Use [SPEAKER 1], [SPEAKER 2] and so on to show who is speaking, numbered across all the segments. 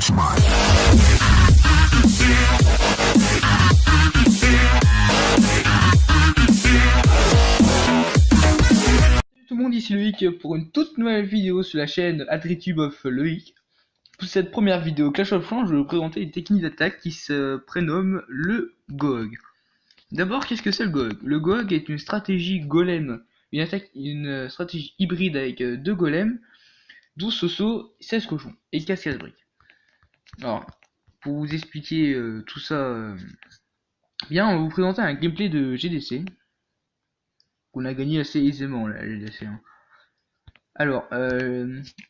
[SPEAKER 1] Tout le monde, ici Loïc pour une toute nouvelle vidéo sur la chaîne AdriTube of Loïc. Pour cette première vidéo Clash of Clans, je vais vous présenter une technique d'attaque qui se prénomme le GOG. D'abord, qu'est-ce que c'est le GOG? Le GOG est une stratégie golem, une stratégie hybride avec deux golems, 12 sosos, 16 cochons et 4 briques. Alors, pour vous expliquer tout ça, bien, on va vous présenter un gameplay de GDC qu'on a gagné assez aisément, la GDC. Alors,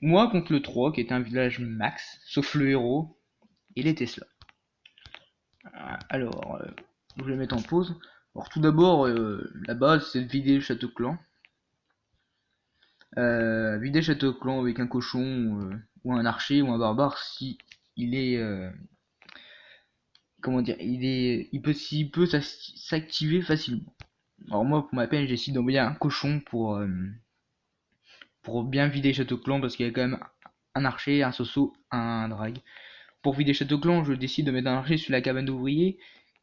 [SPEAKER 1] moi contre le 3, qui est un village max, sauf le héros et les Tesla. Alors, je vais mettre en pause. Alors, tout d'abord, la base, c'est de vider le château clan. Vider le château clan avec un cochon, ou un archer, ou un barbare, si il est... comment dire, il peut s'activer facilement. Alors moi, pour ma peine, j'essaie d'envoyer un cochon pour bien vider Château Clan, parce qu'il y a quand même un archer, un soso, un drag. Pour vider Château Clan, je décide de mettre un archer sur la cabane d'ouvriers,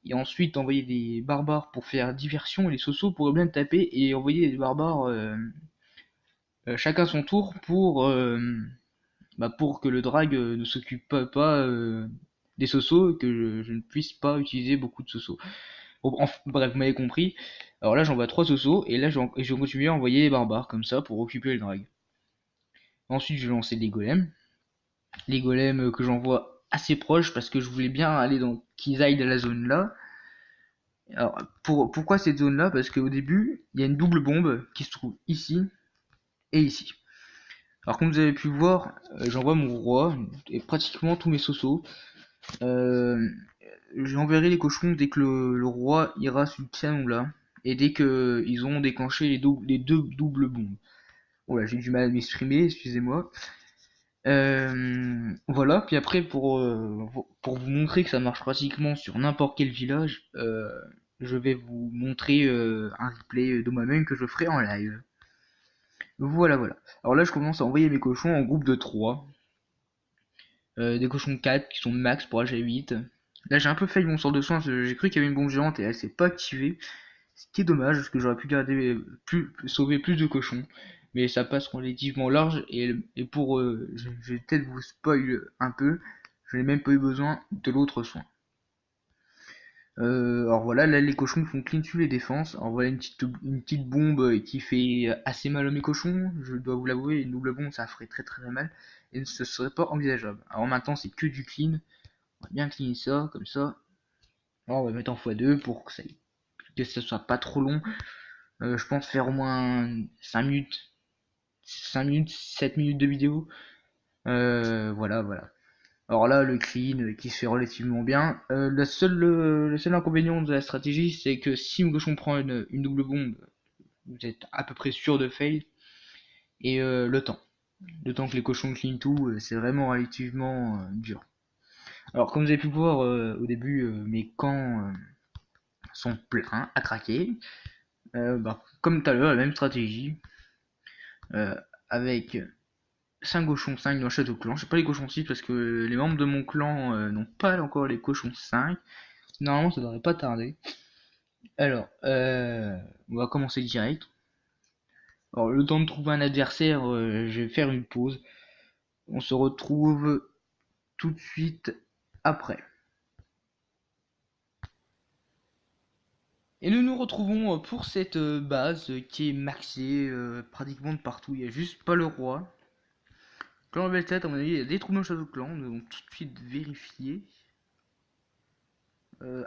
[SPEAKER 1] et ensuite envoyer des barbares pour faire diversion, et les sosos pourraient bien taper et envoyer des barbares chacun son tour pour que le drag ne s'occupe pas des sosos, que je ne puisse pas utiliser beaucoup de sosos. Bref, vous m'avez compris. Alors là, j'envoie 3 sosos, et là, je vais continuer à envoyer les barbares, comme ça, pour occuper le drag. Ensuite, je vais lancer les golems. Les golems que j'envoie assez proches, parce que je voulais bien aller qu'ils aillent dans la zone là. Alors, pourquoi cette zone là? Parce qu'au début, il y a une double bombe qui se trouve ici et ici. Alors, comme vous avez pu voir, j'envoie mon roi et pratiquement tous mes sosos. J'enverrai les cochons dès que le roi ira sur le canon là, et dès que ils auront déclenché les deux doubles bombes. Voilà, j'ai du mal à m'exprimer, excusez-moi. Voilà, puis après pour vous montrer que ça marche pratiquement sur n'importe quel village, je vais vous montrer un replay de moi-même que je ferai en live. Voilà, voilà. Alors là, je commence à envoyer mes cochons en groupe de 3. Des cochons 4 qui sont max pour HA8. Là, j'ai un peu failli mon sort de soin, j'ai cru qu'il y avait une bombe géante et elle s'est pas activée. Ce qui est dommage, parce que j'aurais pu sauver plus de cochons. Mais ça passe relativement large, et pour... je vais peut-être vous spoil un peu, je n'ai même pas eu besoin de l'autre soin. Alors voilà, là les cochons font clean sur les défenses. Alors voilà une petite bombe qui fait assez mal à mes cochons, je dois vous l'avouer, une double bombe ça ferait très très mal, et ce serait pas envisageable. Alors maintenant c'est que du clean, on va bien cleaner ça, comme ça. Alors on va mettre en x2 pour que ça soit pas trop long. Je pense faire au moins 5 minutes, 7 minutes de vidéo. Voilà, voilà. Alors là, le clean qui se fait relativement bien. Le seul inconvénient de la stratégie, c'est que si mon cochon prend une double bombe, vous êtes à peu près sûr de fail. Et le temps. Le temps que les cochons clean tout, c'est vraiment relativement dur. Alors, comme vous avez pu le voir au début, mes camps sont pleins à craquer. Comme tout à l'heure, la même stratégie. Avec 5 cochons 5 dans le château clan. Je sais pas les cochons 6 parce que les membres de mon clan n'ont pas encore les cochons 5. Normalement, ça devrait pas tarder. Alors, on va commencer direct. Alors, le temps de trouver un adversaire, je vais faire une pause. On se retrouve tout de suite après. Et nous nous retrouvons pour cette base qui est maxée pratiquement de partout. Il n'y a juste pas le roi. Clan Belle Tête, à mon avis, il y a des trous dans le château de clan. Nous allons tout de suite vérifier.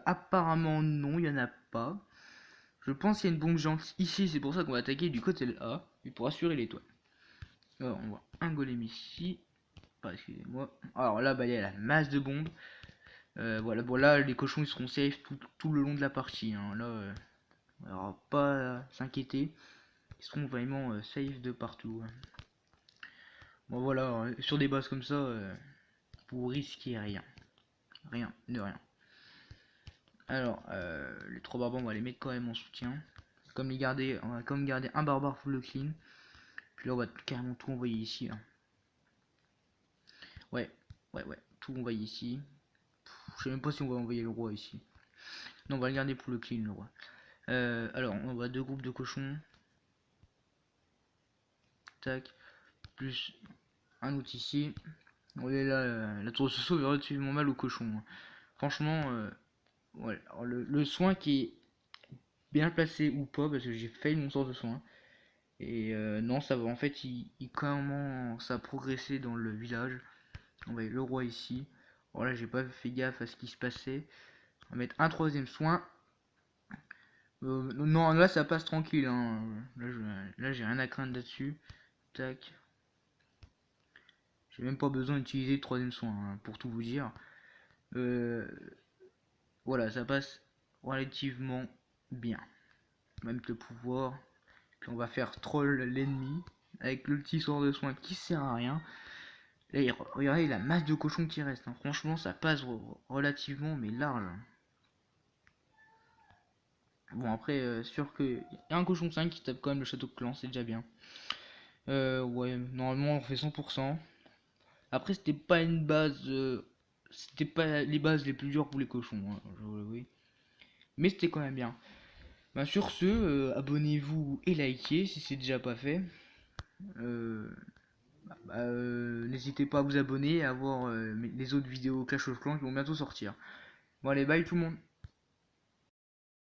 [SPEAKER 1] Apparemment non, il n'y en a pas. Je pense qu'il y a une bombe géante ici, c'est pour ça qu'on va attaquer du côté de A, et pour assurer l'étoile. Alors on voit un golem ici. Excusez-moi. Alors là, il y a la masse de bombes. Voilà, les cochons ils seront safe tout le long de la partie. Hein. Là, on va pas s'inquiéter. Ils seront vraiment safe de partout. Hein. Bon voilà, sur des bases comme ça, vous risquez rien. Rien, de rien. Alors, les 3 barbares, on va les mettre quand même en soutien. On va comme garder un barbare full clean. Puis là, on va carrément tout envoyer ici. Là. Ouais, tout envoyer ici. Je sais même pas si on va envoyer le roi ici. Non, on va le garder pour le clean, le roi. Alors, on envoie 2 groupes de cochons. Tac. Plus un autre ici. Vous voyez là, la tour se sauve relativement mal aux cochons. Franchement, ouais. Alors, le soin qui est bien placé ou pas, parce que j'ai failli mon sort de soin. Et non, ça va. En fait, il commence à progresser dans le village. On va mettre le roi ici. Voilà, j'ai pas fait gaffe à ce qui se passait. On va mettre un troisième soin. Non, là ça passe tranquille. Hein. Là j'ai rien à craindre là-dessus. Tac. J'ai même pas besoin d'utiliser le troisième soin hein, pour tout vous dire. Voilà, ça passe relativement bien. Même le pouvoir. Puis on va faire troll l'ennemi avec le petit sort de soin qui sert à rien. Là, regardez la masse de cochons qui reste. Hein. Franchement, ça passe relativement mais large. Bon, après, sûr que y a un cochon 5 qui tape quand même le château de clan, c'est déjà bien. Ouais, normalement on fait 100%. Après, c'était pas une base. C'était pas les bases les plus dures pour les cochons, hein, oui. Mais c'était quand même bien. Ben, sur ce, abonnez-vous et likez si c'est déjà pas fait. Euh, N'hésitez pas à vous abonner et à voir les autres vidéos Clash of Clans qui vont bientôt sortir. Bon, allez, bye tout le monde!